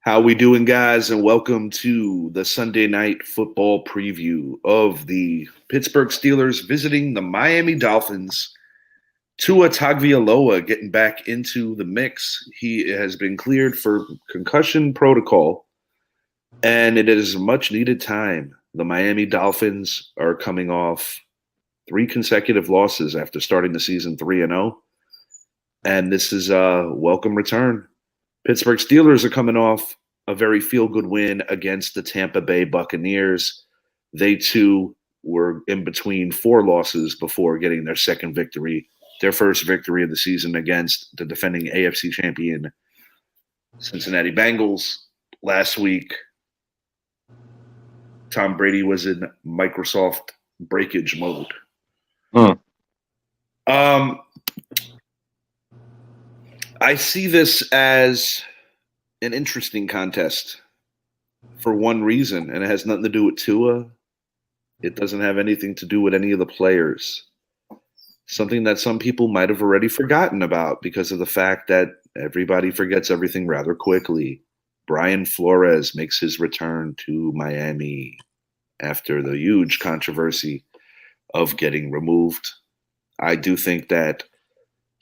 How we doing, guys? And welcome to the Sunday night football preview of the Pittsburgh Steelers visiting the Miami Dolphins. Tua Tagovailoa getting back into the mix. He has been cleared for concussion protocol, and it is much needed time. The Miami Dolphins are coming off three consecutive losses after starting the season 3-0, and this is a welcome return. Pittsburgh Steelers are coming off a very feel-good win against the Tampa Bay Buccaneers. They, too, were in between four losses before getting their second victory, their first victory of the season against the defending AFC champion Cincinnati Bengals. Last week, Tom Brady was in Microsoft breakage mode. I see this as an interesting contest for one reason, and it has nothing to do with Tua. It doesn't have anything to do with any of the players. Something that some people might have already forgotten about because of the fact that everybody forgets everything rather quickly. Brian Flores makes his return to Miami after the huge controversy of getting removed. I do think that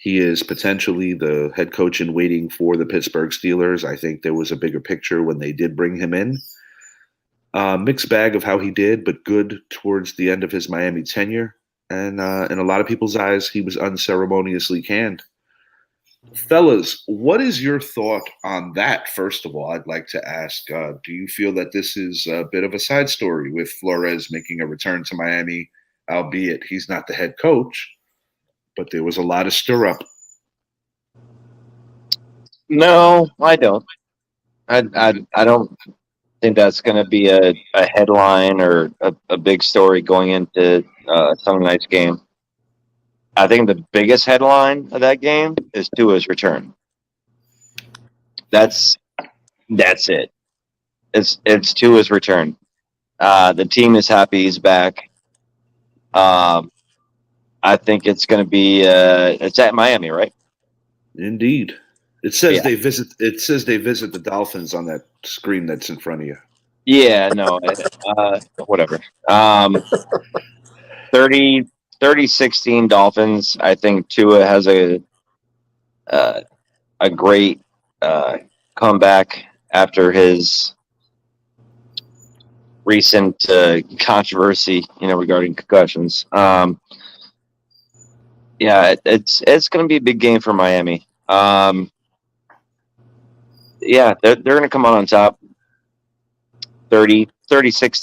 he is potentially the head coach in waiting for the Pittsburgh Steelers. I think there was a bigger picture when they did bring him in. Mixed bag of how he did, but good towards the end of his Miami tenure. And in a lot of people's eyes, he was unceremoniously canned. Fellas, what is your thought on that? First of all, I'd like to ask, do you feel that this is a bit of a side story with Flores making a return to Miami, albeit he's not the head coach? But there was a lot of stir up. No, I don't. I don't think that's going to be a headline or a big story going into Sunday night's game. I think the biggest headline of that game is Tua's return. That's it. It's Tua's return. The team is happy he's back. I think it's going to be it's at Miami, right? Indeed. It says they visit. It says they visit the Dolphins on that screen that's in front of you. Yeah, no, whatever. 30-16 Dolphins. I think Tua has a great comeback after his recent controversy, regarding concussions. Yeah, it's going to be a big game for Miami. Yeah, they're going to come out on top. 30-16.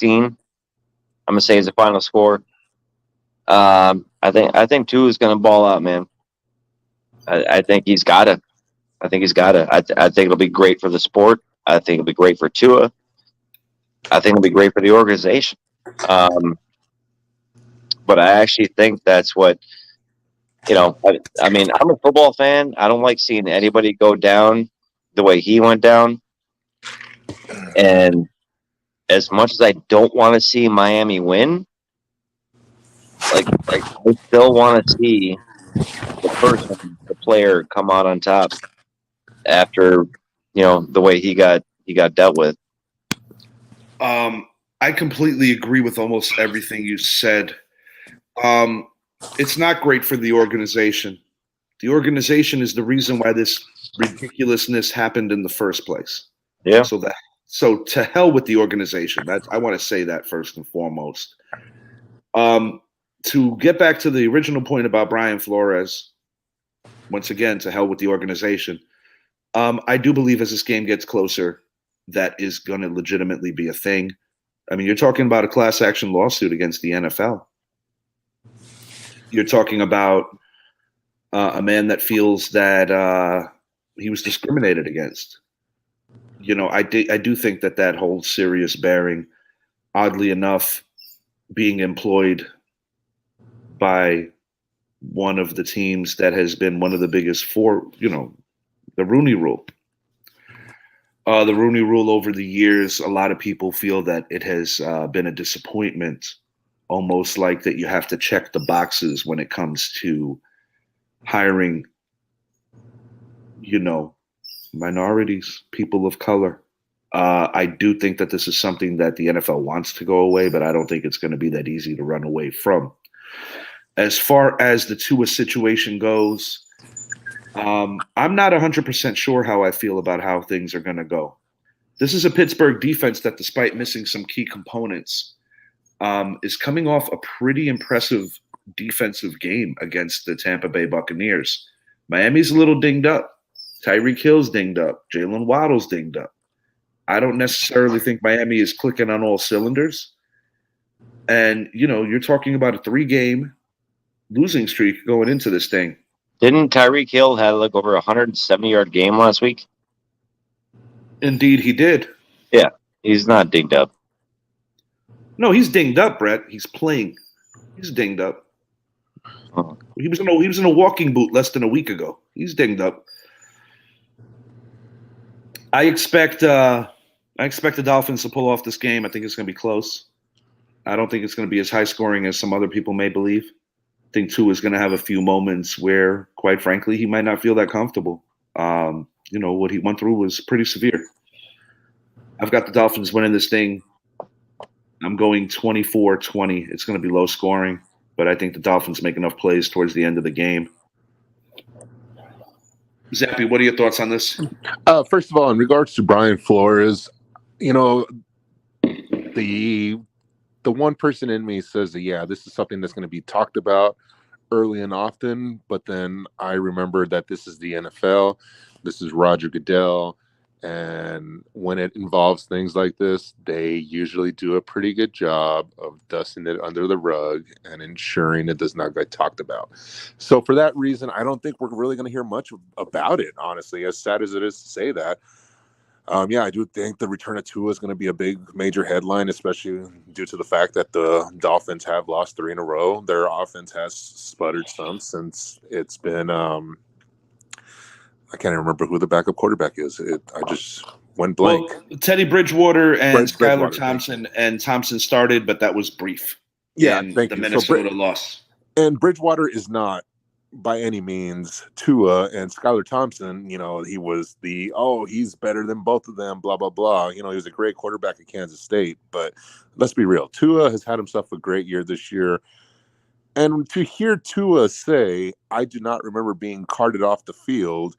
I'm going to say is the final score. I think Tua is going to ball out, man. I think he's got to. I think it'll be great for the sport. I think it'll be great for Tua. I think it'll be great for the organization. But I actually think that's what, I mean, I'm a football fan. I don't like seeing anybody go down the way he went down. And as much as I don't want to see Miami win, like I still want to see the player come out on top after, the way he got dealt with. I completely agree with almost everything you said. It's not great for the organization. The organization is the reason why this ridiculousness happened in the first place. Yeah. So to hell with the organization. I want to say that first and foremost. To get back to the original point about Brian Flores, once again, to hell with the organization. I do believe as this game gets closer, that is going to legitimately be a thing. I mean, you're talking about a class action lawsuit against the NFL. You're talking about a man that feels that he was discriminated against. I do think that holds serious bearing. Oddly enough, being employed by one of the teams that has been one of the biggest for, the Rooney Rule. The Rooney Rule over the years, a lot of people feel that it has been a disappointment, almost like that you have to check the boxes when it comes to hiring, minorities, people of color. I do think that this is something that the NFL wants to go away, but I don't think it's going to be that easy to run away from. As far as the Tua situation goes, I'm not 100% sure how I feel about how things are going to go. This is a Pittsburgh defense that, despite missing some key components, is coming off a pretty impressive defensive game against the Tampa Bay Buccaneers. Miami's a little dinged up. Tyreek Hill's dinged up. Jalen Waddle's dinged up. I don't necessarily think Miami is clicking on all cylinders. And, you're talking about a 3-game losing streak going into this thing. Didn't Tyreek Hill have like over a 170-yard game last week? Indeed, he did. Yeah, he's not dinged up. No, he's dinged up, Brett. He's playing. He's dinged up. Oh. He was in a walking boot less than a week ago. He's dinged up. I expect the Dolphins to pull off this game. I think it's going to be close. I don't think it's going to be as high scoring as some other people may believe. I think Tua is going to have a few moments where, quite frankly, he might not feel that comfortable. What he went through was pretty severe. I've got the Dolphins winning this thing. I'm going 24-20. It's going to be low scoring, but I think the Dolphins make enough plays towards the end of the game. Zappy, what are your thoughts on this? First of all, in regards to Brian Flores, the one person in me says that, yeah, this is something that's going to be talked about early and often, but then I remember that this is the NFL. This is Roger Goodell. And when it involves things like this, they usually do a pretty good job of dusting it under the rug and ensuring it does not get talked about. So for that reason, I don't think we're really going to hear much about it, honestly, as sad as it is to say that. I do think the return of Tua is going to be a big, major headline, especially due to the fact that the Dolphins have lost 3 in a row. Their offense has sputtered some since it's been I can't even remember who the backup quarterback is. I just went blank. Well, Teddy Bridgewater and Skylar Bridgewater, Thompson and Thompson started, but that was brief. Yeah, in thank the you. Minnesota loss. And Bridgewater is not by any means Tua, and Skylar Thompson, he was he's better than both of them, blah, blah, blah. He was a great quarterback at Kansas State, but let's be real. Tua has had himself a great year this year. And to hear Tua say, I do not remember being carted off the field,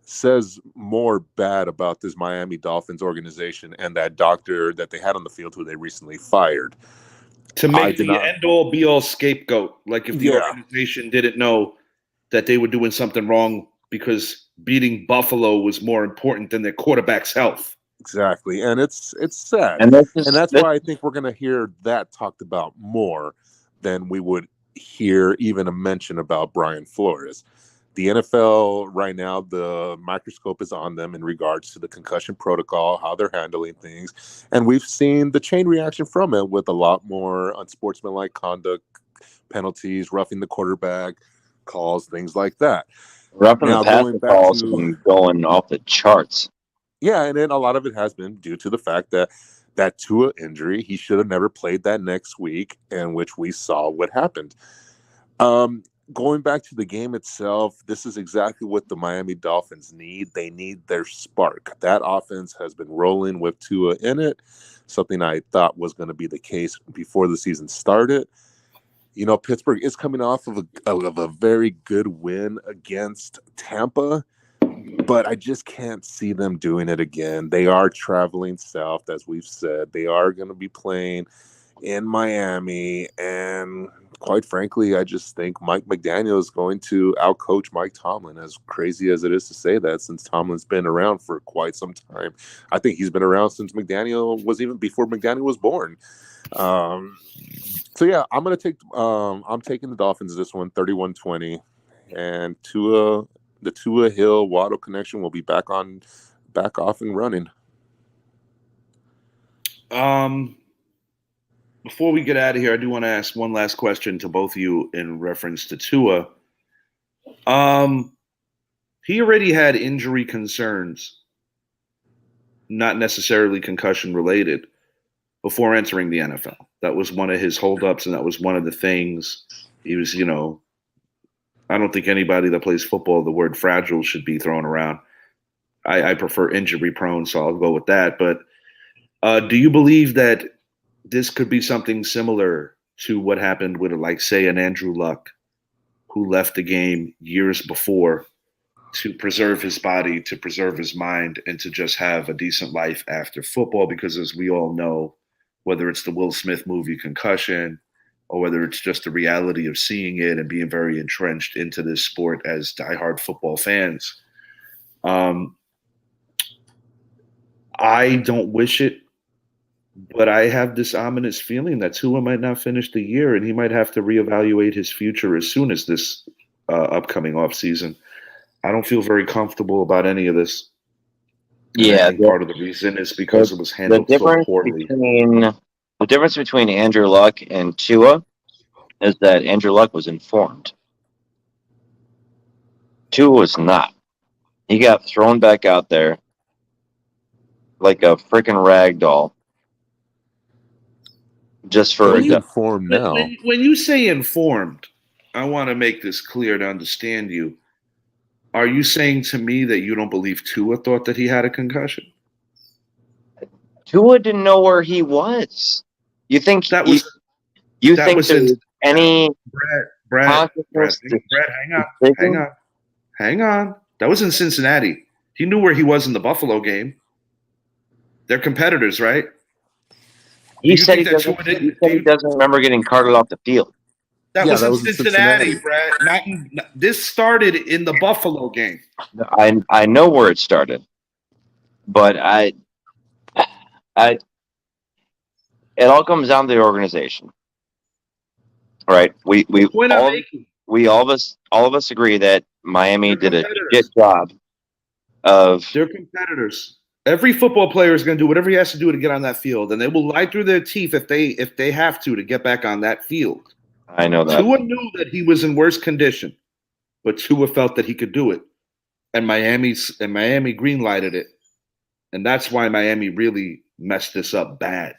says more bad about this Miami Dolphins organization and that doctor that they had on the field who they recently fired. To make the end-all, be-all scapegoat. Like if the organization didn't know that they were doing something wrong because beating Buffalo was more important than their quarterback's health. Exactly. And it's sad. And that's why I think we're going to hear that talked about more than we would hear even a mention about Brian Flores. The NFL right now, the microscope is on them in regards to the concussion protocol, how they're handling things. And we've seen the chain reaction from it with a lot more unsportsmanlike conduct, penalties, roughing the quarterback, calls, things like that. Roughing the passer calls have been going off the charts. Yeah, and then a lot of it has been due to the fact that Tua injury, he should have never played that next week, in which we saw what happened. Going back to the game itself, this is exactly what the Miami Dolphins need. They need their spark. That offense has been rolling with Tua in it, something I thought was going to be the case before the season started. Pittsburgh is coming off of a very good win against Tampa, but I just can't see them doing it again. They are traveling south, as we've said. They are going to be playing in Miami, and quite frankly, I just think Mike McDaniel is going to outcoach Mike Tomlin, as crazy as it is to say that, since Tomlin's been around for quite some time. I think he's been around since McDaniel was even before McDaniel was born. So yeah, I'm taking the Dolphins this one, 31-20, and the Tua Hill Waddle connection will be back off and running. Before we get out of here, I do want to ask one last question to both of you in reference to Tua. He already had injury concerns, not necessarily concussion related, before entering the NFL. That was one of his holdups, and that was one of the things he was, I don't think anybody that plays football, the word fragile should be thrown around. I prefer injury prone, so I'll go with that. But do you believe that this could be something similar to what happened with, like, say, an Andrew Luck, who left the game years before to preserve his body, to preserve his mind, and to just have a decent life after football? Because as we all know, whether it's the Will Smith movie Concussion, or whether it's just the reality of seeing it and being very entrenched into this sport as diehard football fans, I don't wish it, but I have this ominous feeling that Tua might not finish the year, and he might have to reevaluate his future as soon as this upcoming offseason. I don't feel very comfortable about any of this. And I Yeah, think part of the reason is because it was handled so poorly. The difference between Andrew Luck and Tua is that Andrew Luck was informed. Tua was not. He got thrown back out there like a freaking rag doll. Just for He's informed now. When you say informed, I want to make this clear to understand you. Are you saying to me that you don't believe Tua thought that he had a concussion? Tua didn't know where he was. You think That was you that think was there's any Brad, consciousness hang on. That was in Cincinnati. He knew where he was in the Buffalo game. They're competitors, right? He said he doesn't remember getting carted off the field. That was in Cincinnati, Brad. This started in the Buffalo game. I know where it started, but it all comes down to the organization, right? We all of us agree that Miami did a shit job of. They're competitors. Every football player is going to do whatever he has to do to get on that field, and they will lie through their teeth if they have to get back on that field. I know that. Tua knew that he was in worse condition, but Tua felt that he could do it, and Miami greenlighted it, and that's why Miami really messed this up bad.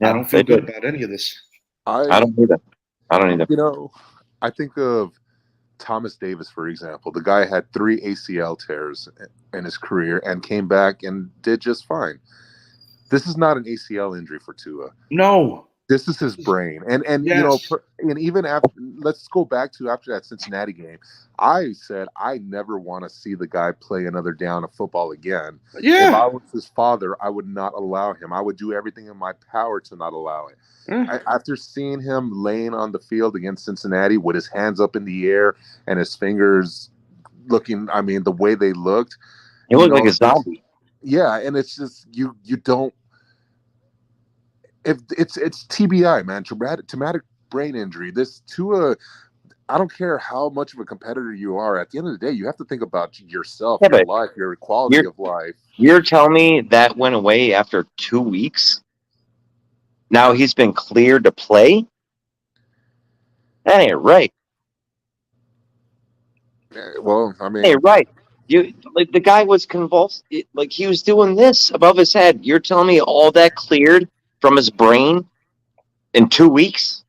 Yeah, I don't feel good about any of this. I don't either. You know, I think of Thomas Davis, for example. The guy had 3 ACL tears in his career and came back and did just fine. This is not an ACL injury for Tua. No. This is his brain. And yes. You know, and even after, let's go back to after that Cincinnati game, I said I never want to see the guy play another down of football again. Yeah. If I was his father, I would not allow him. I would do everything in my power to not allow it. After seeing him laying on the field against Cincinnati with his hands up in the air and his fingers looking, I mean, the way they looked. He looked like a zombie. Yeah, and it's just you don't. If it's TBI, man, traumatic brain injury. This Tua, I don't care how much of a competitor you are. At the end of the day, you have to think about yourself, your life, your quality of life. You're telling me that went away after 2 weeks? Now he's been cleared to play? That ain't right. Well, I mean, hey, right. You like the guy was convulsed, like he was doing this above his head. You're telling me all that cleared from his brain in 2 weeks?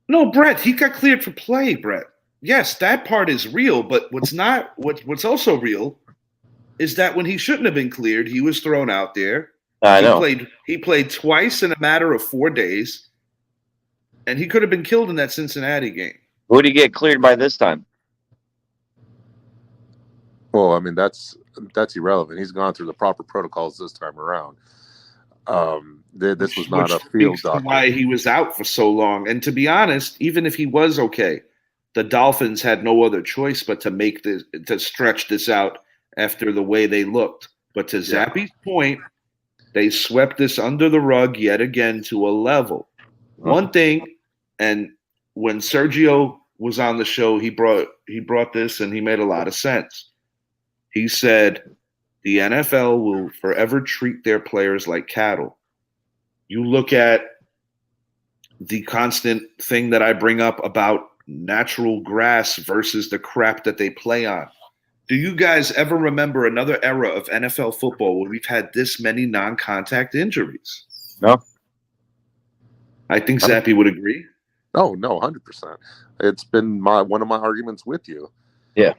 No, Brett, he got cleared for play, Brett. Yes, that part is real, but what's also real is that when he shouldn't have been cleared, he was thrown out there. I know. He played twice in a matter of 4 days, and he could have been killed in that Cincinnati game. Who did he get cleared by this time? Well, I mean, that's irrelevant. He's gone through the proper protocols this time around. This was not a field doctor. Why he was out for so long. And to be honest, even if he was okay, the Dolphins had no other choice but to stretch this out after the way they looked. But to Zappy's point, they swept this under the rug yet again to a level. One thing, and when Sergio was on the show, he brought this and he made a lot of sense. He said, the NFL will forever treat their players like cattle. You look at the constant thing that I bring up about natural grass versus the crap that they play on. Do you guys ever remember another era of NFL football where we've had this many non-contact injuries? No. I think Zappy would agree. Oh, no, 100%. It's been one of my arguments with you. Yeah.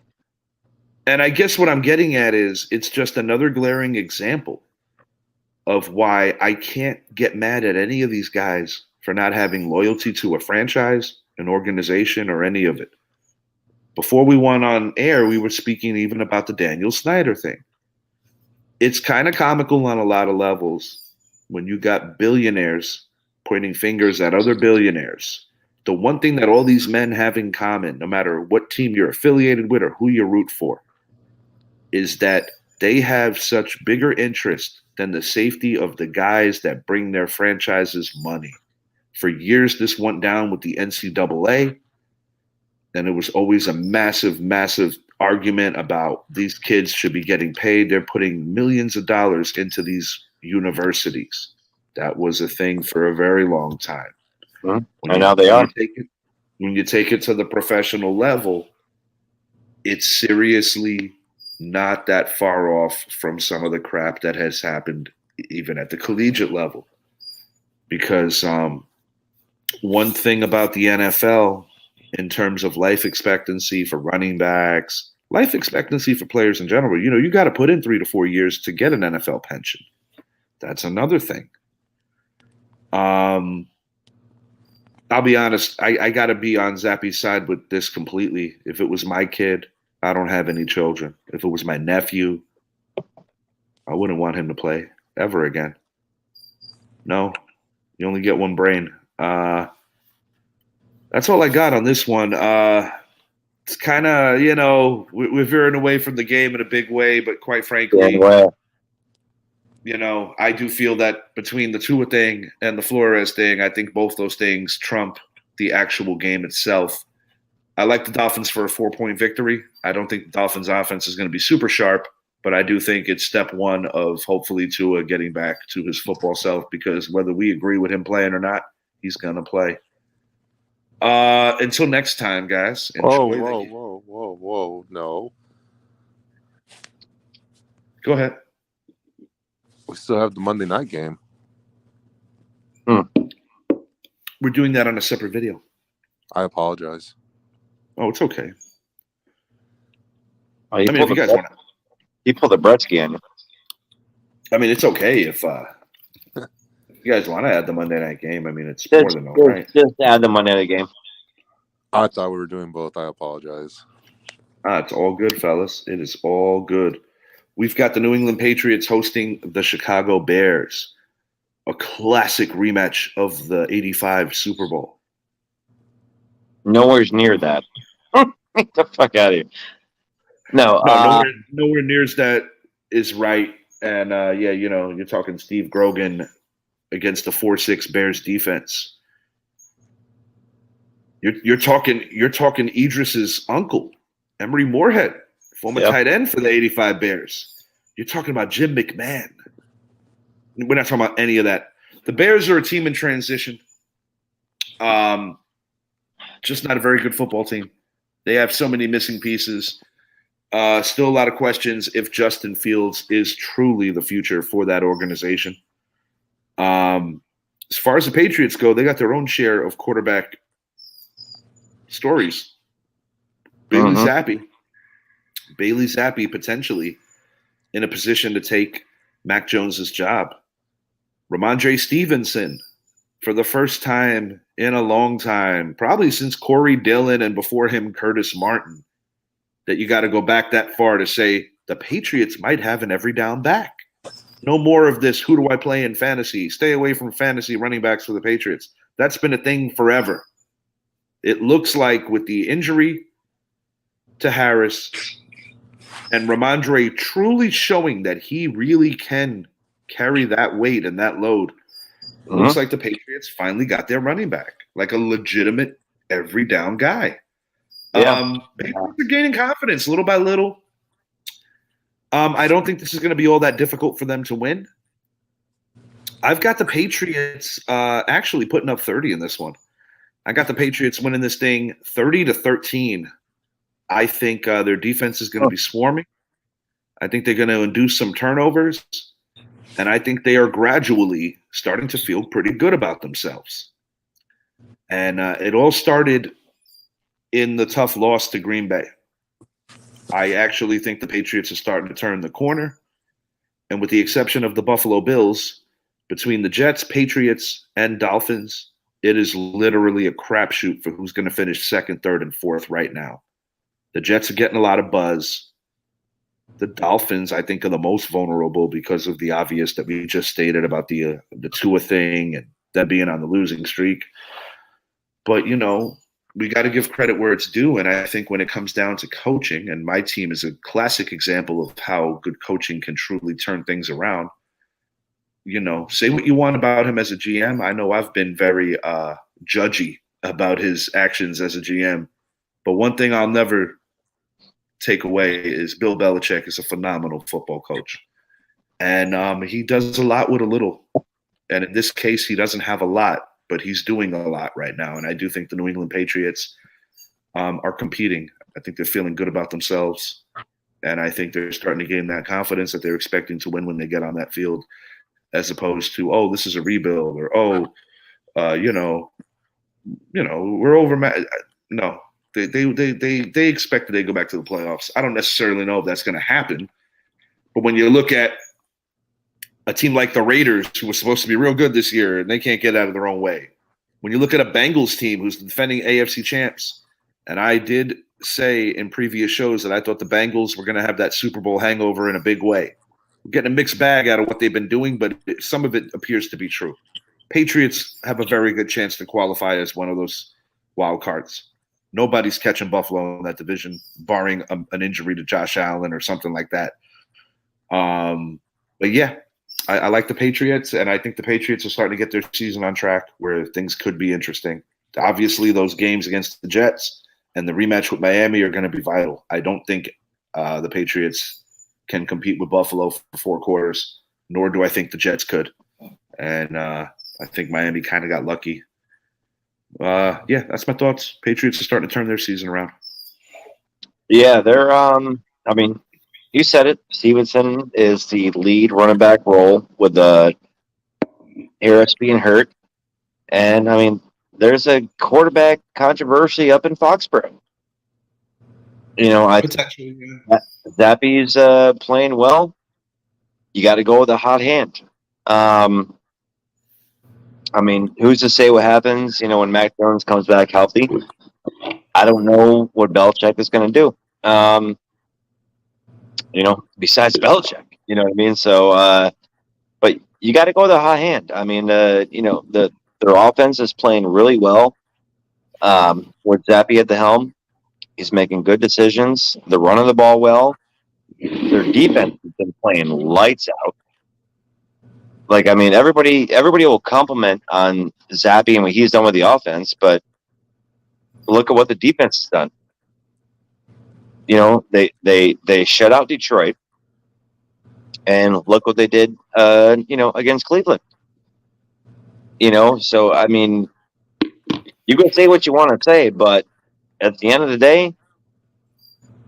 And I guess what I'm getting at is it's just another glaring example of why I can't get mad at any of these guys for not having loyalty to a franchise, an organization, or any of it. Before we went on air, we were speaking even about the Daniel Snyder thing. It's kind of comical on a lot of levels when you got billionaires pointing fingers at other billionaires. The one thing that all these men have in common, no matter what team you're affiliated with or who you root for, is that they have such bigger interest than the safety of the guys that bring their franchises money. For years, this went down with the NCAA, and it was always a massive, massive argument about these kids should be getting paid. They're putting millions of dollars into these universities. That was a thing for a very long time. And now they are. When you take it to the professional level, it's seriously not that far off from some of the crap that has happened even at the collegiate level. Because one thing about the NFL in terms of life expectancy for running backs, life expectancy for players in general, you got to put in 3 to 4 years to get an NFL pension. That's another thing. I'll be honest, I got to be on Zappy's side with this completely. If it was my kid, I don't have any children. If it was my nephew, I wouldn't want him to play ever again. No, you only get one brain. That's all I got on this one. It's kind of, we're veering away from the game in a big way, but quite frankly, I do feel that between the Tua thing and the Flores thing, I think both those things trump the actual game itself. I like the Dolphins for a 4-point victory. I don't think the Dolphins offense is going to be super sharp, but I do think it's step one of hopefully Tua getting back to his football self, because whether we agree with him playing or not, he's going to play. Until next time, guys. Whoa. No. Go ahead. We still have the Monday night game. We're doing that on a separate video. I apologize. Oh, it's okay. Oh, if you guys want to, you pull the Bretsky on you. I mean, it's okay if you guys want to add the Monday night game. I mean, it's more than all right. Just add the Monday night game. I thought we were doing both. I apologize. It's all good, fellas. It is all good. We've got the New England Patriots hosting the Chicago Bears, a classic rematch of the '85 Super Bowl. Nowhere's near that. Get the fuck out of here. No, nowhere near that is right. And you're talking Steve Grogan against the 4-6 Bears defense. You're talking Idris's uncle, Emery Moorhead, former tight end for the '85 Bears. You're talking about Jim McMahon. We're not talking about any of that. The Bears are a team in transition. Just not a very good football team. They have so many missing pieces. Still a lot of questions if Justin Fields is truly the future for that organization. As far as the Patriots go, they got their own share of quarterback stories. Bailey Zappi potentially in a position to take Mac Jones's job. Ramondre Stevenson, for the first time in a long time, probably since Corey Dillon and before him Curtis Martin, that you got to go back that far to say the Patriots might have an every down back. No more of this, who do I play in fantasy? Stay away from fantasy running backs for the Patriots. That's been a thing forever. It looks like with the injury to Harris and Ramondre truly showing that he really can carry that weight and that load, looks like the Patriots finally got their running back, like a legitimate every down guy. Patriots are gaining confidence little by little. I don't think this is going to be all that difficult for them to win. I've got the Patriots actually putting up 30 in this one. I got the Patriots winning this thing 30-13. I think their defense is going to be swarming. I think they're going to induce some turnovers. And I think they are gradually starting to feel pretty good about themselves. And it all started in the tough loss to Green Bay. I actually think the Patriots are starting to turn the corner. And with the exception of the Buffalo Bills, between the Jets, Patriots, and Dolphins, it is literally a crapshoot for who's going to finish second, third, and fourth right now. The Jets are getting a lot of buzz. The Dolphins, I think, are the most vulnerable because of the obvious that we just stated about the Tua thing and them being on the losing streak. But, we got to give credit where it's due. And I think when it comes down to coaching, and my team is a classic example of how good coaching can truly turn things around. Say what you want about him as a GM. I know I've been very judgy about his actions as a GM. But one thing I'll never take away is Bill Belichick is a phenomenal football coach. And he does a lot with a little. And in this case, he doesn't have a lot, but he's doing a lot right now. And I do think the New England Patriots are competing. I think they're feeling good about themselves. And I think they're starting to gain that confidence that they're expecting to win when they get on that field, as opposed to, oh, this is a rebuild, or, we're over. No, they expect that they go back to the playoffs. I don't necessarily know if that's going to happen. But when you look at a team like the Raiders, who was supposed to be real good this year, and they can't get out of their own way. When you look at a Bengals team who's defending AFC champs, and I did say in previous shows that I thought the Bengals were going to have that Super Bowl hangover in a big way. We're getting a mixed bag out of what they've been doing, but some of it appears to be true. Patriots have a very good chance to qualify as one of those wild cards. Nobody's catching Buffalo in that division, barring an injury to Josh Allen or something like that. But yeah, I like the Patriots, and I think the Patriots are starting to get their season on track where things could be interesting. Obviously, those games against the Jets and the rematch with Miami are going to be vital. I don't think the Patriots can compete with Buffalo for 4 quarters, nor do I think the Jets could. And I think Miami kind of got lucky. Yeah, that's my thoughts. Patriots are starting to turn their season around. Yeah, they're you said it. Stevenson is the lead running back role with Harris being hurt. And there's a quarterback controversy up in Foxborough. Potentially, yeah. Zappy's playing well. You got to go with a hot hand. Who's to say what happens, when Mac Jones comes back healthy? I don't know what Belichick is going to do. Besides Belichick, you know what I mean? So, but you got to go with a hot hand. Their offense is playing really well. With Zappy at the helm, he's making good decisions. They're running the ball well. Their defense has been playing lights out. Everybody will compliment on Zappy and what he's done with the offense, but look at what the defense has done. They shut out Detroit, and look what they did, against Cleveland. So you can say what you want to say, but at the end of the day,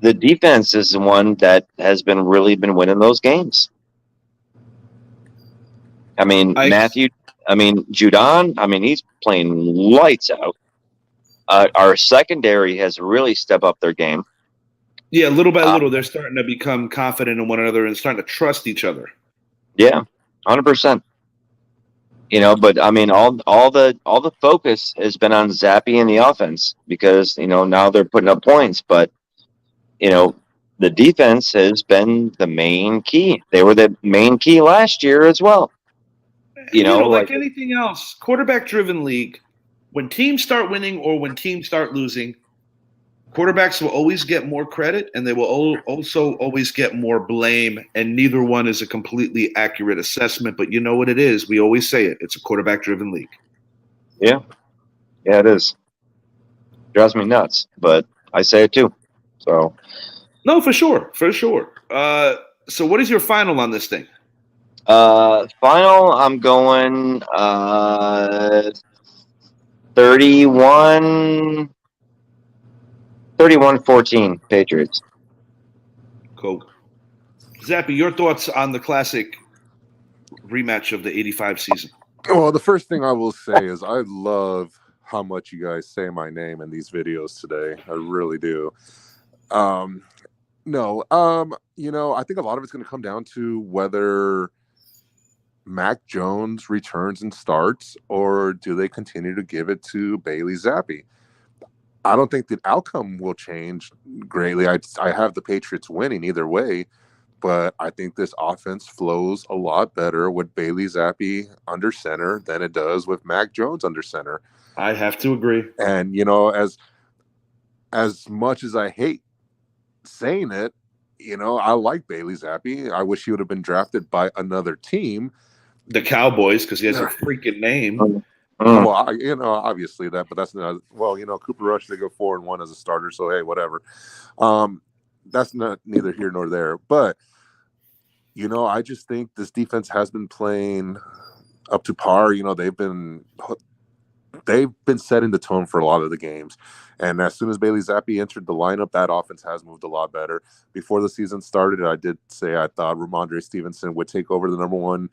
the defense is the one that has really been winning those games. Matthew, Judon, he's playing lights out. Our secondary has really stepped up their game. Yeah, little by little, they're starting to become confident in one another and starting to trust each other. Yeah, 100%. But all the focus has been on Zappy and the offense because now they're putting up points, but the defense has been the main key. They were the main key last year as well. Like anything else, quarterback-driven league. When teams start winning or when teams start losing, quarterbacks will always get more credit, and they will also always get more blame, and neither one is a completely accurate assessment. But you know what it is? We always say it. It's a quarterback-driven league. Yeah. Yeah, it is. Drives me nuts, but I say it too. So. No, for sure. So what is your final on this thing? Final, I'm going 31-14 Patriots. Cool. Zappy, your thoughts on the classic rematch of the 85 season? Well, the first thing I will say is I love how much you guys say my name in these videos today. I really do. No. I think a lot of it's going to come down to whether Mac Jones returns and starts, or do they continue to give it to Bailey Zappi? I don't think the outcome will change greatly. I have the Patriots winning either way, but I think this offense flows a lot better with Bailey Zappi under center than it does with Mac Jones under center. I have to agree. And as much as I hate saying it, I like Bailey Zappi. I wish he would have been drafted by another team. The Cowboys, because he has a freaking name. Well, obviously that, but that's not. Well, Cooper Rush, they go 4-1 as a starter, so hey, whatever. That's not neither here nor there. But I just think this defense has been playing up to par. They've been setting the tone for a lot of the games. And as soon as Bailey Zappi entered the lineup, that offense has moved a lot better. Before the season started, I did say I thought Ramondre Stevenson would take over the number one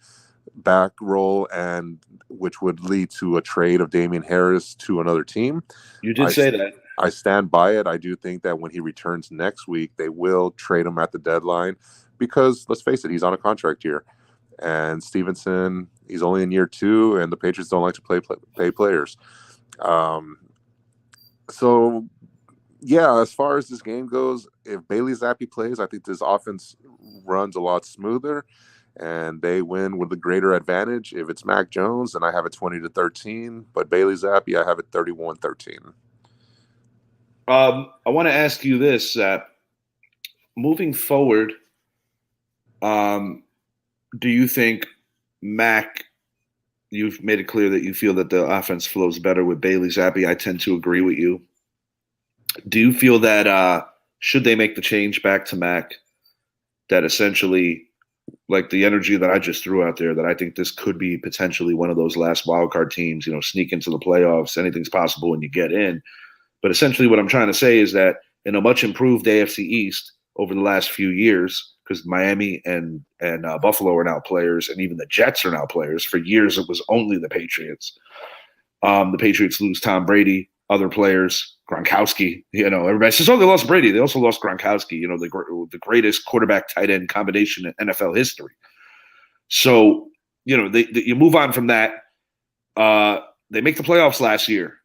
back role, and which would lead to a trade of Damian Harris to another team. You did say that. I stand by it. I do think that when he returns next week, they will trade him at the deadline because, let's face it, he's on a contract year. And Stevenson, he's only in year 2, and the Patriots don't like to pay players. So, yeah, as far as this game goes, if Bailey Zappi plays, I think this offense runs a lot smoother, and they win with a greater advantage. If it's Mac Jones, then I have it 20-13. But Bailey Zappi, I have it 31-13. I want to ask you this: moving forward, do you think Mac? You've made it clear that you feel that the offense flows better with Bailey Zappi. I tend to agree with you. Do you feel that should they make the change back to Mac, that essentially, like the energy that I just threw out there, that I think this could be potentially one of those last wildcard teams, sneak into the playoffs, anything's possible when you get in. But essentially what I'm trying to say is that in a much improved AFC East over the last few years, because Miami and Buffalo are now players, and even the Jets are now players. For years, it was only the Patriots. The Patriots lose Tom Brady, other players, Gronkowski. Everybody says, "Oh, they lost Brady." They also lost Gronkowski. The greatest quarterback tight end combination in NFL history. So, you move on from that. They make the playoffs last year.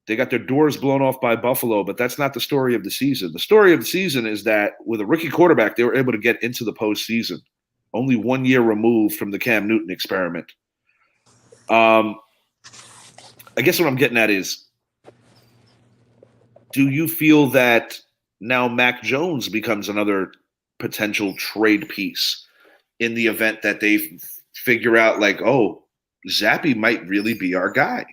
They got their doors blown off by Buffalo, but that's not the story of the season. The story of the season is that with a rookie quarterback, they were able to get into the postseason, only 1 year removed from the Cam Newton experiment. I guess what I'm getting at is, do you feel that now Mac Jones becomes another potential trade piece in the event that they figure out, like, oh, Zappi might really be our guy?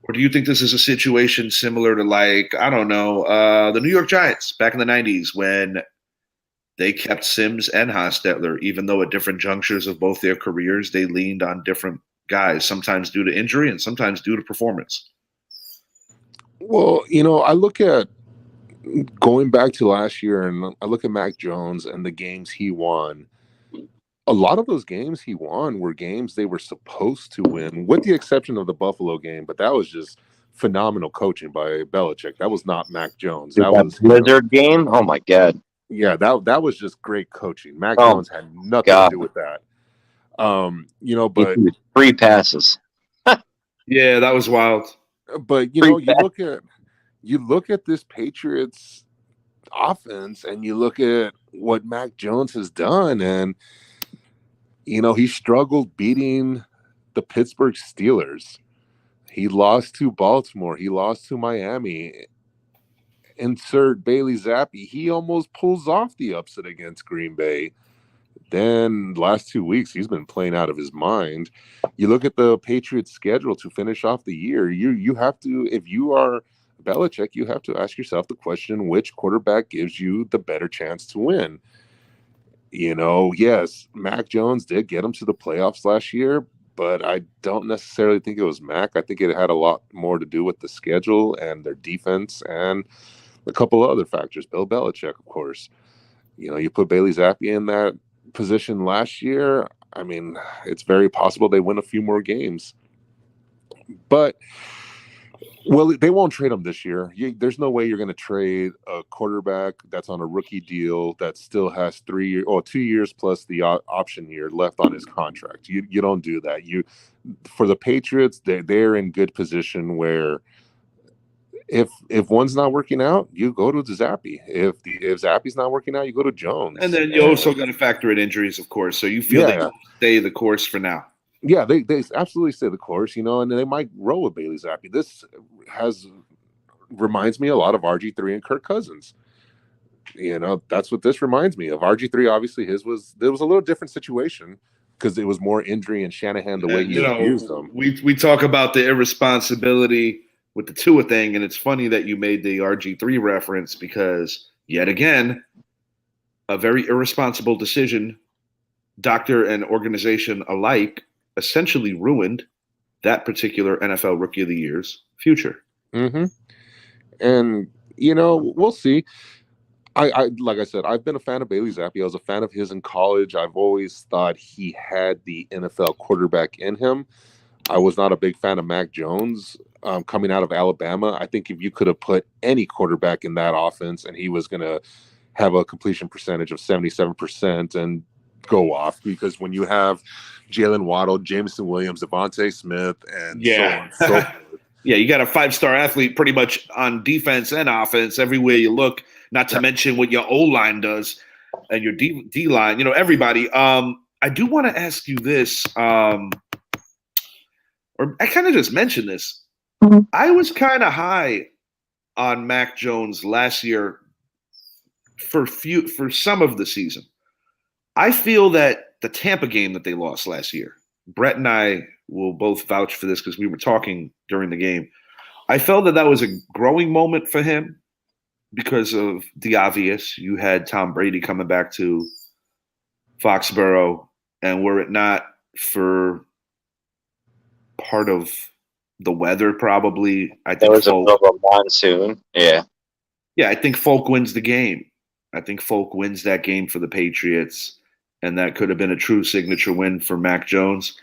Or do you think this is a situation similar to, like, I don't know, the New York Giants back in the 90s when they kept Sims and Hostetler, even though at different junctures of both their careers, they leaned on different guys, sometimes due to injury and sometimes due to performance? Well, I look at going back to last year, and I look at Mac Jones and the games he won. A lot of those games he won were games they were supposed to win, with the exception of the Buffalo game. But that was just phenomenal coaching by Belichick. That was not Mac Jones. Dude, that was Blizzard game. Oh my god. Yeah, that was just great coaching. Mac Jones had nothing to do with that. But free passes. Yeah, that was wild. But you look at this Patriots offense, and you look at what Mac Jones has done, and he struggled beating the Pittsburgh Steelers. He lost to Baltimore. He lost to Miami. Insert Bailey Zappi. He almost pulls off the upset against Green Bay. Then last 2 weeks, he's been playing out of his mind. You look at the Patriots' schedule to finish off the year. You have to, if you are Belichick, you have to ask yourself the question, which quarterback gives you the better chance to win? Yes, Mac Jones did get him to the playoffs last year, but I don't necessarily think it was Mac. I think it had a lot more to do with the schedule and their defense and a couple of other factors. Bill Belichick, of course. You put Bailey Zappi in that position last year. I mean, it's very possible they win a few more games. But Well, they won't trade him this year. There's no way you're going to trade a quarterback that's on a rookie deal that still has 2 years plus the option year left on his contract. You don't do that. For the Patriots, they're in good position where if one's not working out, you go to Zappy. If Zappy's not working out, you go to And Jones. then you also got to factor in injuries, of course. So you feel they Yeah, stay the course for now. yeah, they absolutely stay the course, and they might roll with Bailey Zappi. This reminds me a lot of RG3 and Kirk Cousins. That's what this reminds me of. RG3, obviously, there was a little different situation because it was more injury and Shanahan the way And he abused them. we talk about the irresponsibility with the Tua thing, and it's funny that you made the RG3 reference because yet again, a very irresponsible decision, doctor and organization alike, essentially ruined that particular NFL Rookie of the Year's future. Mm-hmm. And we'll see. I like I said, I've been a fan of Bailey Zappi. I was a fan of his in college. I've always thought he had the NFL quarterback in him. I was not a big fan of Mac Jones coming out of Alabama. I think if you could have put any quarterback in that offense and he was going to have a completion percentage of 77% and go off, because when you have Jalen Waddle, Jameson Williams, Devontae Smith, and so on and so forth. Yeah, you got a 5-star athlete pretty much on defense and offense everywhere you look, not to mention what your O-line does and your D-line, everybody. I do want to ask you this, or I kind of just mentioned this. Mm-hmm. I was kind of high on Mac Jones last year for some of the season. I feel that the Tampa game that they lost last year, Brett and I will both vouch for this because we were talking during the game. I felt that was a growing moment for him because of the obvious. You had Tom Brady coming back to Foxborough, and were it not for part of the weather, probably, I think there was a monsoon. Yeah. Yeah, I think Folk wins the game. I think Folk wins that game for the Patriots, and that could have been a true signature win for Mac Jones.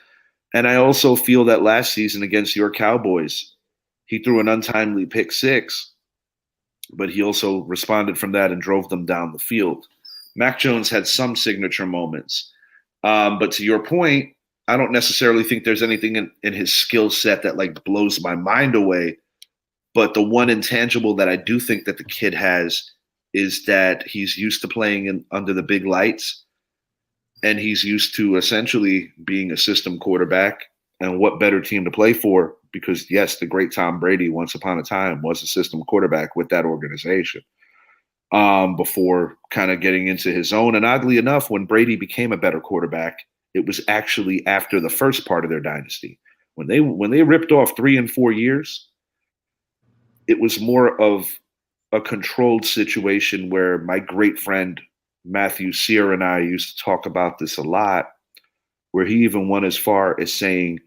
And I also feel that last season against your Cowboys, he threw an untimely pick 6, but he also responded from that and drove them down the field. Mac Jones had some signature moments. But to your point, I don't necessarily think there's anything in his skill set that blows my mind away. But the one intangible that I do think that the kid has is that he's used to playing under the big lights. And he's used to essentially being a system quarterback. And what better team to play for? Because, yes, the great Tom Brady, once upon a time, was a system quarterback with that organization before kind of getting into his own. And oddly enough, when Brady became a better quarterback, it was actually after the first part of their dynasty. When they ripped off 3 and 4 years, it was more of a controlled situation where my great friend Matthew Sear and I used to talk about this a lot, where he even went as far as saying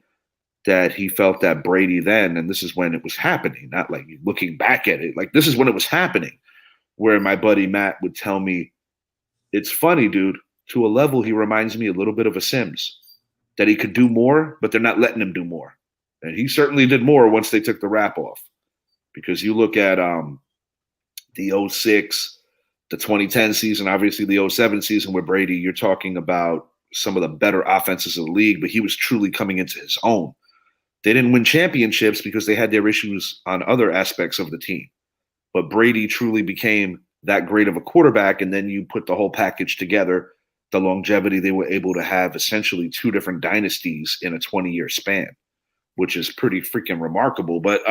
that he felt that Brady then, and this is when it was happening, not like looking back at it, this is when it was happening, where my buddy Matt would tell me, it's funny, dude, to a level he reminds me a little bit of a Sims, that he could do more, but they're not letting him do more. And he certainly did more once they took the wrap off. Because you look at the 06, the 2010 season, obviously the 07 season with Brady, you're talking about some of the better offenses of the league, but he was truly coming into his own. They didn't win championships because they had their issues on other aspects of the team. But Brady truly became that great of a quarterback, and then you put the whole package together, the longevity they were able to have essentially 2 different dynasties in a 20-year span, which is pretty freaking remarkable. But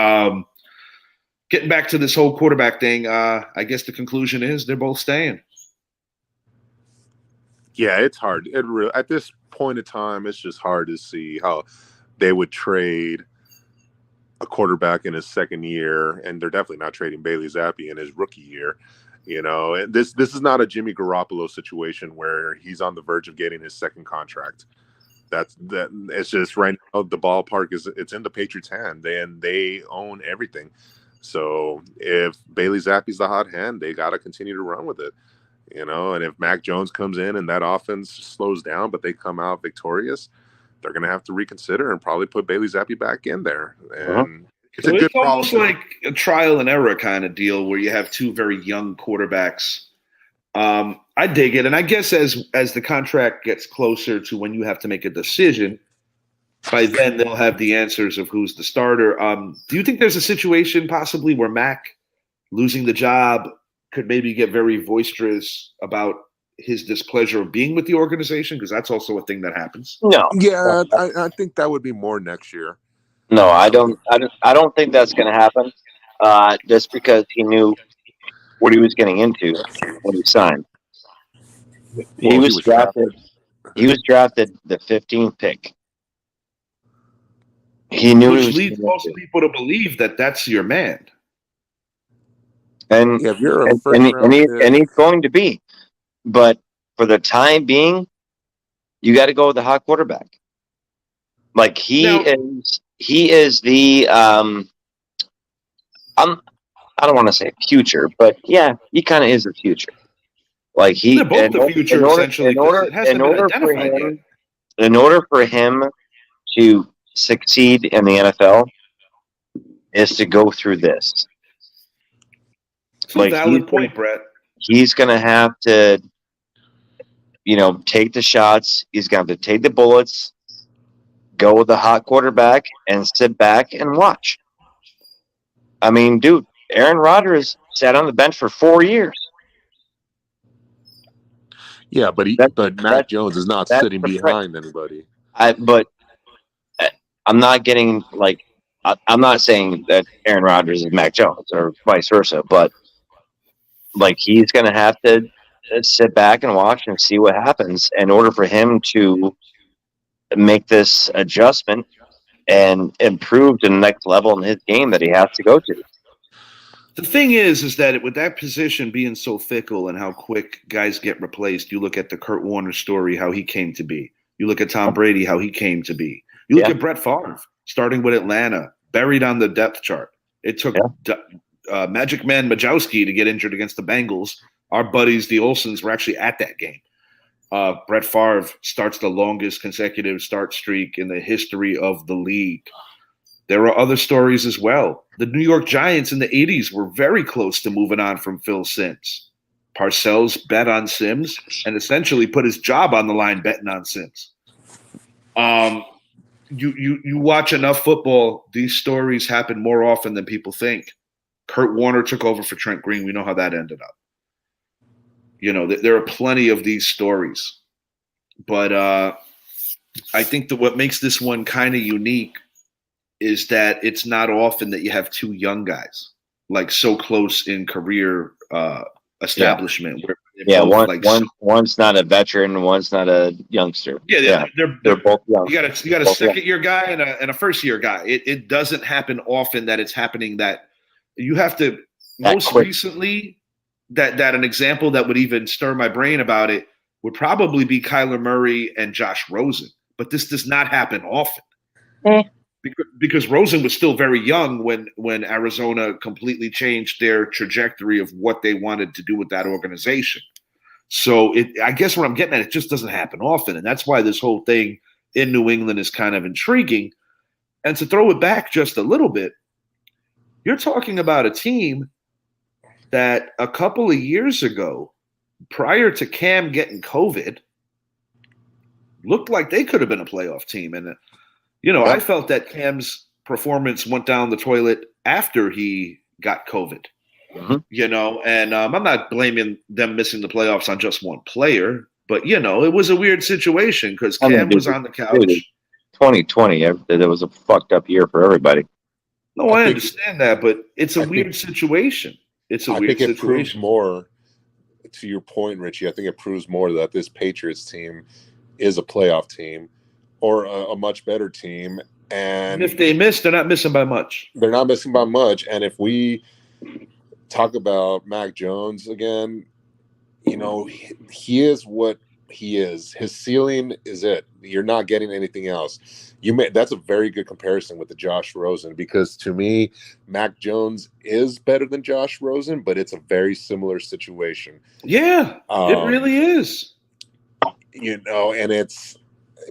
getting back to this whole quarterback thing, I guess the conclusion is they're both staying. Yeah, it's hard. At this point in time, it's just hard to see how they would trade a quarterback in his second year, and they're definitely not trading Bailey Zappi in his rookie year. And this is not a Jimmy Garoppolo situation where he's on the verge of getting his second contract. It's just right now the ballpark it's in the Patriots' hand, and they own everything. So if Bailey Zappi's the hot hand, they got to continue to run with it. And if Mac Jones comes in and that offense slows down, but they come out victorious, they're going to have to reconsider and probably put Bailey Zappi back in there. And It's a So good it's almost problem. like a trial and error kind of deal where you have two very young quarterbacks. I dig it, and I guess as the contract gets closer to when you have to make a decision, by then they'll have the answers of who's the starter. Do you think there's a situation possibly where Mac losing the job could maybe get very boisterous about his displeasure of being with the organization? Because that's also a thing that happens. No, Yeah, I think that would be more next year. no, I don't think that's going to happen. Just because he knew what he was getting into when he signed. He Well, he was was drafted. drafted. He was drafted the 15th pick. He knew he Which was leads getting most into, people to believe that that's your man. and Yeah, if you're a and first and, he, and, round he, pick, and he's going to be. But for the time being, you got to go with the hot quarterback. Like Now, he is the I don't want to say future, but yeah, he kind of is the future. Like they're both the future essentially because it hasn't been identified yet. in order for him to succeed in the NFL is to go through this. It's a Like valid point, Brett. he's gonna have to, take the shots. He's gonna have to take the bullets, go with the hot quarterback, and sit back and watch. I mean, dude, Aaron Rodgers sat on the bench for 4 years. yeah, but That Mac that Jones is not that's sitting the behind anybody. but I'm not getting like I'm not saying that Aaron Rodgers is Mac Jones or vice versa, but like he's going to have to sit back and watch and see what happens in order for him to make this adjustment and improve to the next level in his game that he has to go to. The thing is that with that position being so fickle and how quick guys get replaced, you look at the Kurt Warner story, how he came to be. You look at Tom Brady, how he came to be. You look Yeah. at Brett Favre, starting with Atlanta, buried on the depth chart. It took Magic Man Majowski to get injured against the Bengals. Our buddies, the Olsons, were actually at that game. Brett Favre starts the longest consecutive start streak in the history of the league. There are other stories as well. The New York Giants in the 80s were very close to moving on from Phil Simms. Parcells bet on Simms and essentially put his job on the line betting on Simms. You watch enough football, these stories happen more often than people think. Kurt Warner took over for Trent Green. We know how that ended up. There are plenty of these stories. But I think that what makes this one kind of unique is that it's not often that you have two young guys like so close in career establishment. Yeah, one's not a veteran, one's not a youngster. Yeah, they're both young. You got a second year guy and a first year guy. It doesn't happen often that it's happening that you have to most recently that an example that would even stir my brain about it would probably be Kyler Murray and Josh Rosen. But this does not happen often. Because Rosen was still very young when Arizona completely changed their trajectory of what they wanted to do with that organization. So I guess what I'm getting at, it just doesn't happen often. And that's why this whole thing in New England is kind of intriguing. And to throw it back just a little bit, you're talking about a team that a couple of years ago, prior to Cam getting COVID, looked like they could have been a playoff team. And I felt that Cam's performance went down the toilet after he got COVID. Mm-hmm. And I'm not blaming them missing the playoffs on just one player, but it was a weird situation because Cam was on the couch. 2020, that was a fucked up year for everybody. No, I understand that, but it's a weird situation. It's a weird situation. It proves more, to your point, Richie. I think it proves more that this Patriots team is a playoff team or a much better team. And if they miss, they're not missing by much. They're not missing by much. And if we talk about Mac Jones again, he is what he is. His ceiling is it. You're not getting anything else. That's a very good comparison with the Josh Rosen, because to me, Mac Jones is better than Josh Rosen, but it's a very similar situation. Yeah, it really is. And it's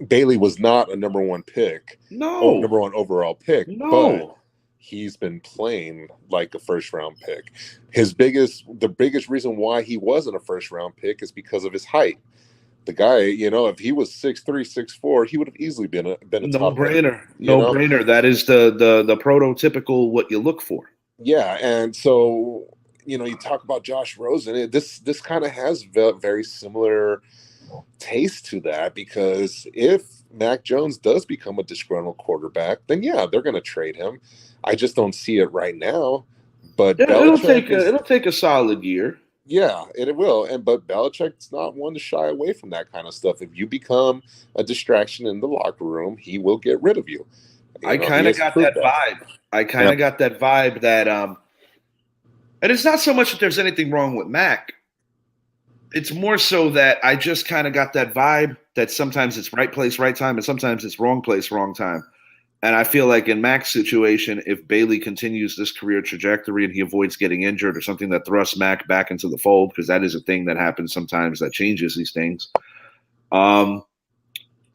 Bailey was not a number one pick. No. Number one overall pick. No. But he's been playing like a first round pick. The biggest reason why he wasn't a first round pick is because of his height. The guy, if he was 6'3", 6'4", he would have easily been a No top brainer. end, No brainer. That is the prototypical what you look for. Yeah, and so you talk about Josh Rosen. This kind of has very similar taste to that, because if Mac Jones does become a disgruntled quarterback, then yeah, they're going to trade him. I just don't see it right now. But Belichick it'll take a solid year. Yeah, and it will. But Belichick's not one to shy away from that kind of stuff. If you become a distraction in the locker room, he will get rid of you. I kind of got that vibe. I kind of got that vibe that and it's not so much that there's anything wrong with Mac. It's more so that I just kind of got that vibe that sometimes it's right place, right time, and sometimes it's wrong place, wrong time. And I feel like in Mac's situation, if Bailey continues this career trajectory and he avoids getting injured or something that thrusts Mac back into the fold, because that is a thing that happens sometimes that changes these things.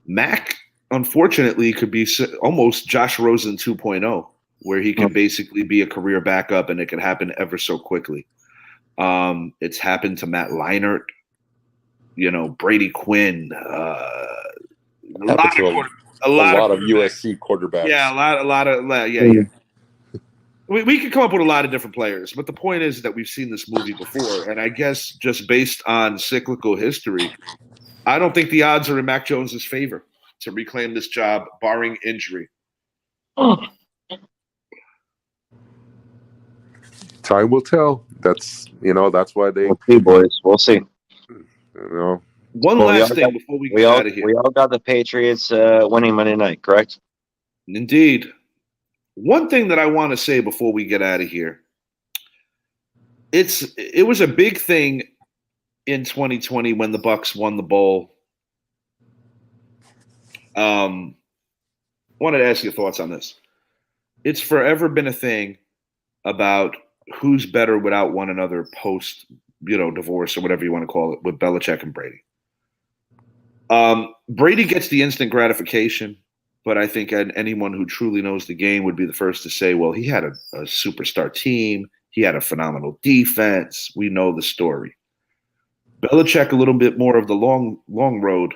Mac, unfortunately, could be almost Josh Rosen 2.0, where he can basically be a career backup and it can happen ever so quickly. It's happened to Matt Leinart, Brady Quinn, a lot of USC quarterbacks. Yeah, a lot of yeah. We could come up with a lot of different players, but the point is that we've seen this movie before, and I guess just based on cyclical history, I don't think the odds are in Mac Jones's favor to reclaim this job, barring injury. Time will tell. That's why they. We'll see, boys. We'll see. One last thing before we get out of here. We all got the Patriots winning Monday night, correct? Indeed. One thing that I want to say before we get out of here. It was a big thing in 2020 when the Bucs won the bowl. Wanted to ask your thoughts on this. It's forever been a thing about who's better without one another post, divorce or whatever you want to call it, with Belichick and Brady. Brady gets the instant gratification, but I think anyone who truly knows the game would be the first to say, well, he had a superstar team. He had a phenomenal defense. We know the story. Belichick, a little bit more of the long road,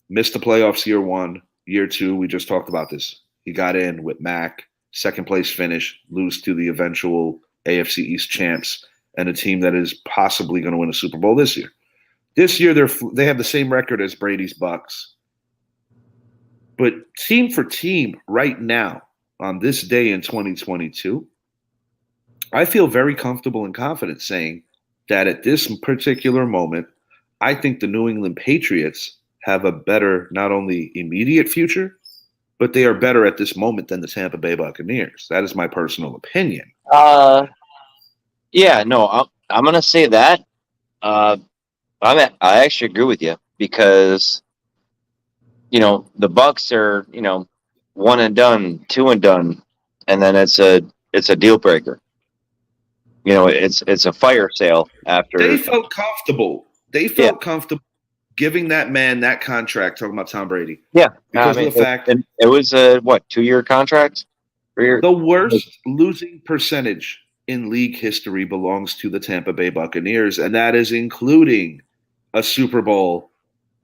missed the playoffs year one, year two. We just talked about this. He got in with Mac, second place finish, lose to the eventual AFC East champs and a team that is possibly going to win a Super Bowl this year. This year, they have the same record as Brady's Bucs. But team for team, right now, on this day in 2022, I feel very comfortable and confident saying that at this particular moment, I think the New England Patriots have a better, not only immediate future, but they are better at this moment than the Tampa Bay Buccaneers. That is my personal opinion. Yeah, no, I'm going to say that. I actually agree with you, because the Bucs are one and done, two and done, and then it's a deal breaker. It's a fire sale after. They felt comfortable. Comfortable giving that man that contract. Talking about Tom Brady. Yeah, because of the fact it was a 2-year contract. The worst losing percentage in league history belongs to the Tampa Bay Buccaneers, and that is including a Super Bowl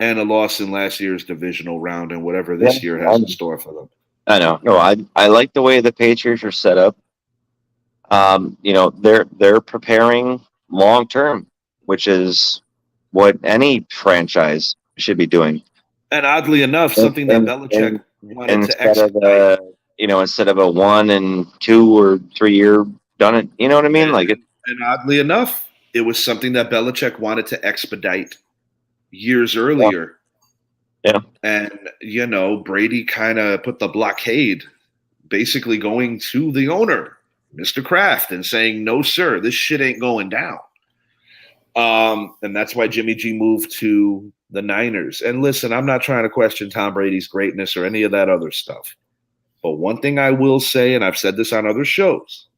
and a loss in last year's divisional round and whatever this year has in store for them. I know. No, I like the way the Patriots are set up. They're preparing long term, which is what any franchise should be doing. And oddly enough, something that Belichick wanted to expedite. Instead of a 1 and 2 or 3 year done it. You know what I mean? And oddly enough, it was something that Belichick wanted to expedite years earlier. Yeah. And, Brady kind of put the blockade, basically going to the owner, Mr. Kraft, and saying, no, sir, this shit ain't going down. And that's why Jimmy G moved to the Niners. And listen, I'm not trying to question Tom Brady's greatness or any of that other stuff. But one thing I will say, and I've said this on other shows,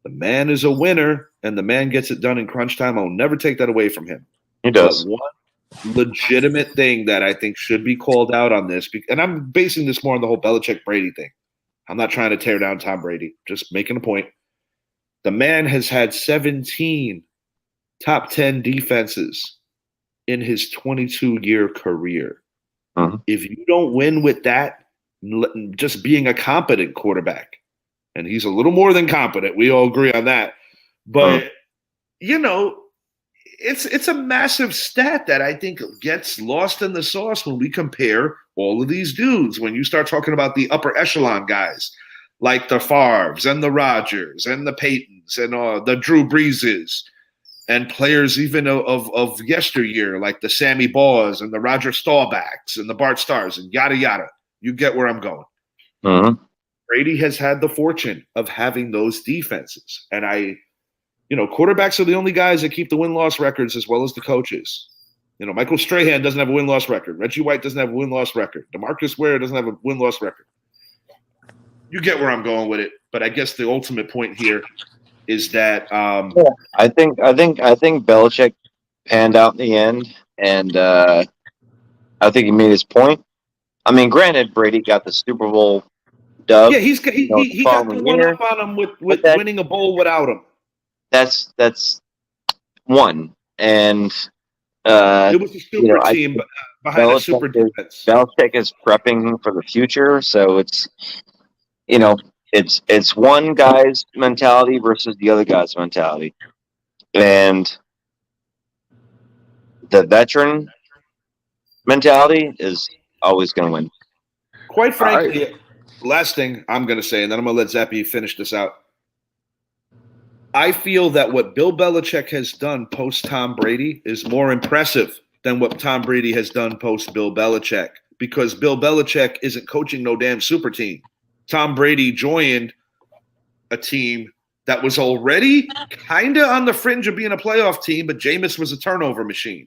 the man is a winner, and the man gets it done in crunch time. I'll never take that away from him. He does. But one legitimate thing that I think should be called out on this, and I'm basing this more on the whole Belichick-Brady thing. I'm not trying to tear down Tom Brady, just making a point. The man has had 17 top 10 defenses in his 22-year career. Mhm. If you don't win with that, just being a competent quarterback, and he's a little more than competent, we all agree on that. But, you know, it's a massive stat that I think gets lost in the sauce when we compare all of these dudes. When you start talking about the upper echelon guys, like the Favres and the Rodgers and the Paytons and the Drew Breeses, and players even of yesteryear, like the Sammy Baws and the Roger Staubachs and the Bart Starrs and yada yada. You get where I'm going. Mhm. Brady has had the fortune of having those defenses, and quarterbacks are the only guys that keep the win-loss records as well as the coaches. Michael Strahan doesn't have a win-loss record. Reggie White doesn't have a win-loss record. DeMarcus Ware doesn't have a win-loss record. You get where I'm going with it, but I guess the ultimate point here is that I think Belichick panned out in the end, and I think he made his point. I mean, granted, Brady got the Super Bowl dub. yeah, he got the one up on him with winning a bowl without him. That's one, and it was a super team behind a super defense. Belichick is prepping for the future, so it's it's one guy's mentality versus the other guy's mentality, and the veteran mentality is always going to win. Quite frankly, last thing I'm going to say, and then I'm going to let Zappy finish this out. I feel that what Bill Belichick has done post Tom Brady is more impressive than what Tom Brady has done post Bill Belichick, because Bill Belichick isn't coaching no damn super team. Tom Brady joined a team that was already kind of on the fringe of being a playoff team, but Jameis was a turnover machine.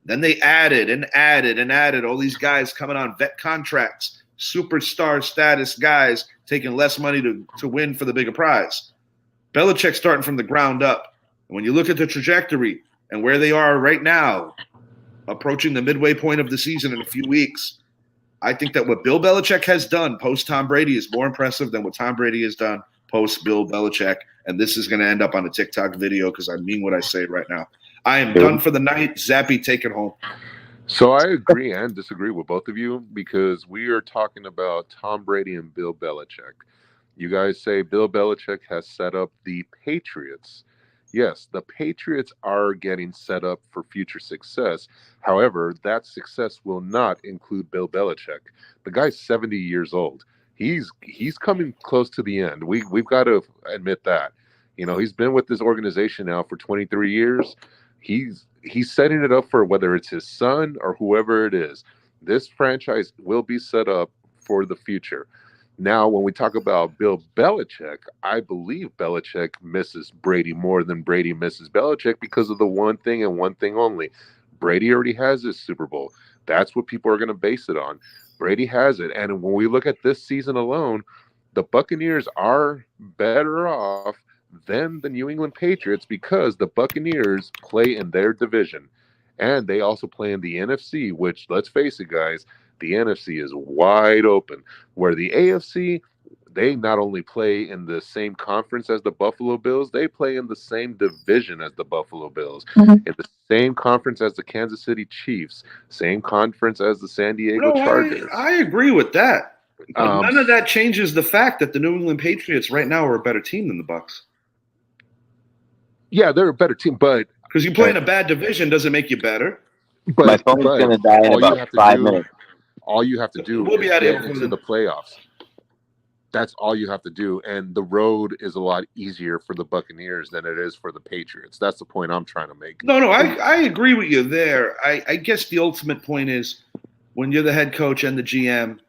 Then they added and added and added all these guys coming on vet contracts, superstar status guys taking less money to win for the bigger prize. Belichick starting from the ground up. And when you look at the trajectory and where they are right now, approaching the midway point of the season in a few weeks, I think that what Bill Belichick has done post Tom Brady is more impressive than what Tom Brady has done post Bill Belichick. And this is going to end up on a TikTok video because I mean what I say right now. I am done for the night. Zappy, take it home. So I agree and disagree with both of you because we are talking about Tom Brady and Bill Belichick. You guys say Bill Belichick has set up the Patriots. Yes, the Patriots are getting set up for future success. However, that success will not include Bill Belichick. The guy's 70 years old. He's coming close to the end. We've got to admit that. He's been with this organization now for 23 years. He's setting it up for whether it's his son or whoever it is. This franchise will be set up for the future. Now, when we talk about Bill Belichick, I believe Belichick misses Brady more than Brady misses Belichick because of the one thing and one thing only. Brady already has his Super Bowl. That's what people are going to base it on. Brady has it. And when we look at this season alone, the Buccaneers are better off than the New England Patriots because the Buccaneers play in their division. And they also play in the NFC, which, let's face it, guys, the NFC is wide open. Where the AFC, they not only play in the same conference as the Buffalo Bills, they play in the same division as the Buffalo Bills, in the same conference as the Kansas City Chiefs, same conference as the San Diego Chargers. I agree with that. But none of that changes the fact that the New England Patriots right now are a better team than the Bucs. Yeah, they're a better team, but because you play in a bad division doesn't make you better. But my phone's going to die in about 5 minutes. All you have to do is get into the playoffs. That's all you have to do. And the road is a lot easier for the Buccaneers than it is for the Patriots. That's the point I'm trying to make. No, I agree with you there. I guess the ultimate point is when you're the head coach and the GM,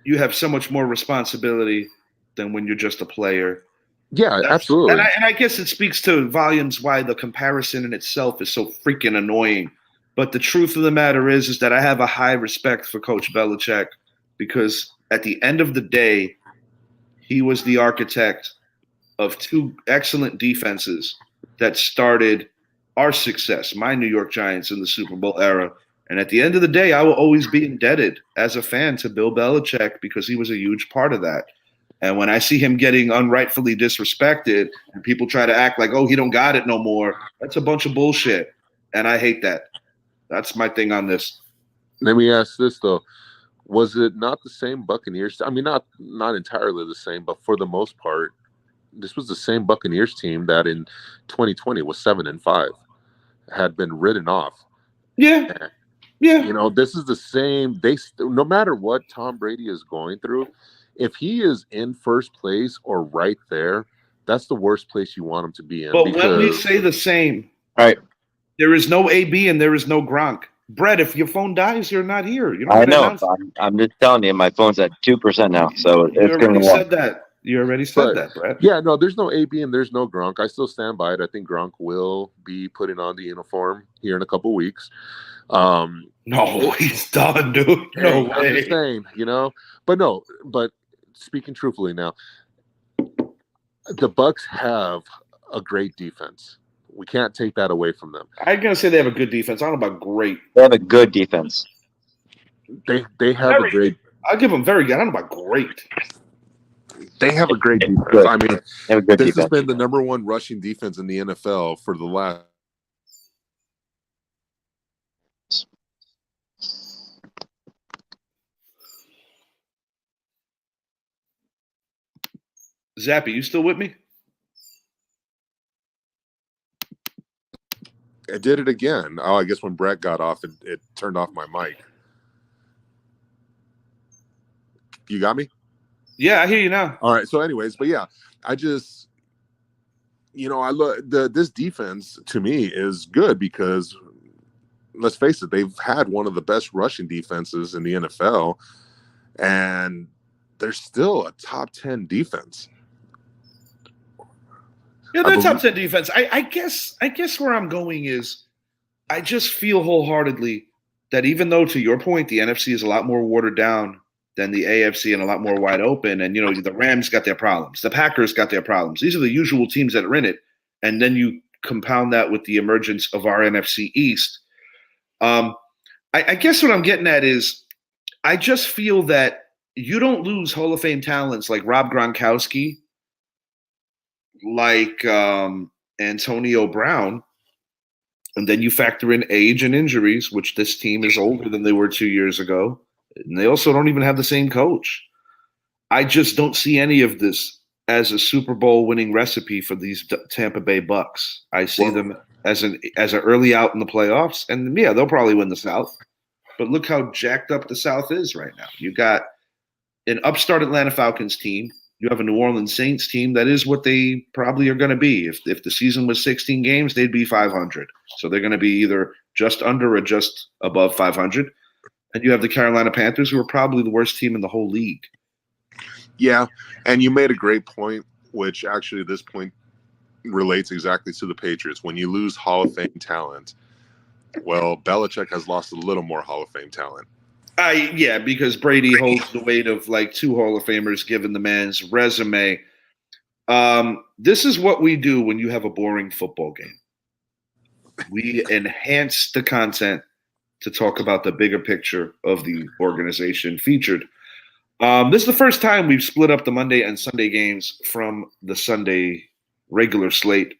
you have so much more responsibility than when you're just a player. Yeah, absolutely. And I guess it speaks to volumes why the comparison in itself is so freaking annoying. But the truth of the matter is that I have a high respect for Coach Belichick because at the end of the day, he was the architect of two excellent defenses that started our success, my New York Giants in the Super Bowl era. And at the end of the day, I will always be indebted as a fan to Bill Belichick because he was a huge part of that. And when I see him getting unrightfully disrespected and people try to act like, oh, he don't got it no more, that's a bunch of bullshit. And I hate that. That's my thing on this. Let me ask this though. Was it not the same Buccaneers? I mean, not entirely the same, but for the most part, this was the same Buccaneers team that in 2020 was 7-5, had been written off. Yeah. And, Yeah. you know, this is the same. No matter what Tom Brady is going through, if he is in first place or right there, that's the worst place you want him to be in. But because, when we say the same, Right. there is no AB and there is no Gronk. Brett, if your phone dies, you're not here. You don't I gotta know. announce it. I'm just telling you, my phone's at 2% now, so You it's going already to said that. You already said that, Brett. yeah, no, there's no AB and there's no Gronk. I still stand by it. I think Gronk will be putting on the uniform here in a couple weeks. No, he's done, dude. No way. I'm just saying, you know. But speaking truthfully now, the Bucks have a great defense. We can't take that away from them. I'm gonna say they have a good defense. I don't know about great. They have a good defense. They have a great. I'll give them very good. I don't know about great. They have a great defense. Good. I mean, They have a good this defense. has been the number one rushing defense in the NFL for the last. Zappy, you still with me? It did it again. Oh, I guess when Brett got off, it turned off my mic. You got me? Yeah, I hear you now. All right. So, anyways, but yeah, I just, you know, I look this defense to me is good because let's face it, they've had one of the best rushing defenses in the NFL, and they're still a top 10 defense. Yeah, they're top 10 defense. I guess where I'm going is I just feel wholeheartedly that even though, to your point, the NFC is a lot more watered down than the AFC and a lot more wide open, and you know, the Rams got their problems, the Packers got their problems. These are the usual teams that are in it, and then you compound that with the emergence of our NFC East. I guess what I'm getting at is I just feel that you don't lose Hall of Fame talents like Rob Gronkowski, like Antonio Brown, and then you factor in age and injuries, which this team is older than they were 2 years ago. And they also don't even have the same coach. I just don't see any of this as a Super Bowl winning recipe for these Tampa Bay Bucks. I see them as an early out in the playoffs, and yeah, they'll probably win the South. But look how jacked up the South is right now. You got an upstart Atlanta Falcons team. You have a New Orleans Saints team that is what they probably are going to be. If the season was 16 games, they'd be 500. So they're going to be either just under or just above 500. And you have the Carolina Panthers, who are probably the worst team in the whole league. Yeah, and you made a great point, which actually this point relates exactly to the Patriots. When you lose Hall of Fame talent, well, Belichick has lost a little more Hall of Fame talent. Yeah, because Brady holds the weight of like 2 Hall of Famers given the man's resume. This is what we do when you have a boring football game. We enhance the content to talk about the bigger picture of the organization featured. This is the first time we've split up the Monday and Sunday games from the Sunday regular slate.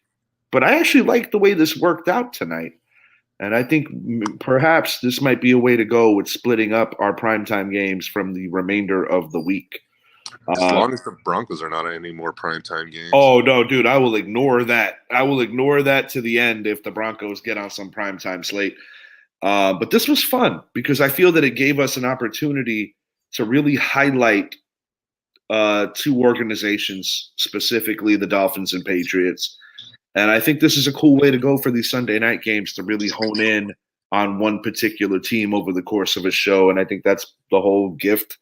But I actually like the way this worked out tonight. And I think perhaps this might be a way to go with splitting up our primetime games from the remainder of the week. As long as the Broncos are not any more primetime games. Oh, no, dude, I will ignore that. I will ignore that to the end if the Broncos get on some primetime slate. But this was fun because I feel that it gave us an opportunity to really highlight 2 organizations, specifically the Dolphins and Patriots. And I think this is a cool way to go for these Sunday night games to really hone in on one particular team over the course of a show. And I think that's the whole gift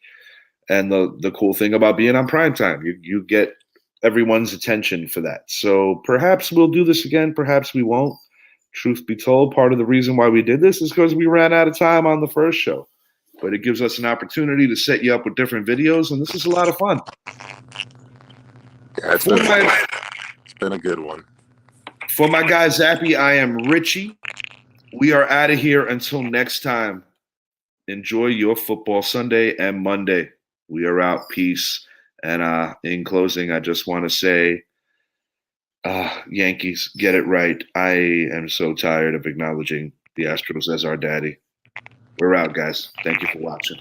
and the cool thing about being on primetime. You get everyone's attention for that. So perhaps we'll do this again. Perhaps we won't. Truth be told, part of the reason why we did this is because we ran out of time on the first show. But it gives us an opportunity to set you up with different videos, and this is a lot of fun. Yeah, it's been a good one. For my guy Zappy, I am Richie. We are out of here until next time. Enjoy your football Sunday and Monday. We are out. Peace And in closing, I just want to say, Yankees, get it right. I am so tired of acknowledging the Astros as our daddy. We're out, guys. Thank you for watching.